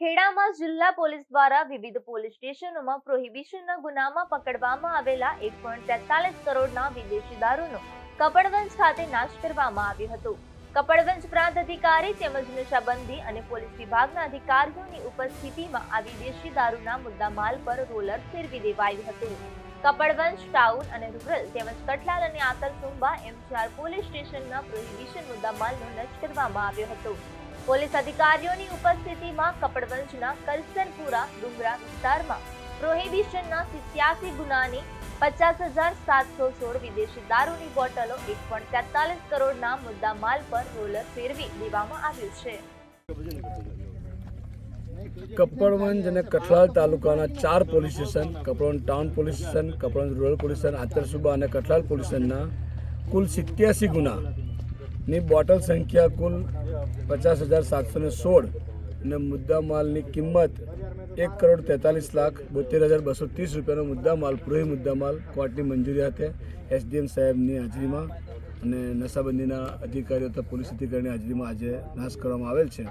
ખેડામાં જિલ્લા પોલીસ દ્વારા વિવિધ પોલીસ સ્ટેશનોમાં પ્રોહિબિશનના ગુનામાં પકડવામાં આવેલા 1.43 કરોડના વિદેશી દારૂનો કપડવંજ ખાતે નાશ કરવામાં આવ્યો હતો। કપડવંજ પ્રાંત અધિકારી તેમજ નશાબંધી અને પોલીસ વિભાગના અધિકારીઓની ઉપસ્થિતિમાં આ વિદેશી દારૂના મુદ્દામાલ પર રોલર ફેરવી દેવાયું હતું। કપડવંજ ટાઉન અને રૂરલ તેમજ કઠલાલ અને આતલતુંબા એમ 4 પોલીસ સ્ટેશનના પ્રોહિબિશન મુદ્દામાલનો નષ્ટ કરવામાં આવ્યો હતો। પોલીસ અધિકારીઓની ઉપસ્થિતિમાં કપડવંજના કલસનપુરા ડુંગરા વિસ્તારમાં પ્રોહિબિશનના 87 ગુનાની 50,716 વિદેશી દારૂની બોટલો 1.43 કરોડના મુદ્દામાલ પર રોલર ફેરવી દેવામાં આવ્યું છે। કપડવંજ અને કઠલાલ તાલુકાના 4 police station, Kapadvanj town police station, Kapadvanj rural police station, Atarsuba અને કઠલાલ પોલીસ સ્ટેશનના કુલ 87 ગુનાની બોટલ સંખ્યા કુલ 50,716 અને મુદ્દામાલની કિંમત 1,43,72,230 રૂપિયાનો મુદ્દામાલ પ્રોહી મુદ્દામાલ કોર્ટની મંજૂરી સાથે એસડીએમ સાહેબની હાજરીમાં અને નશાબંધીના અધિકારીઓ તથા પોલીસ અધિકારીની હાજરીમાં આજે નાશ કરવામાં આવેલ છે।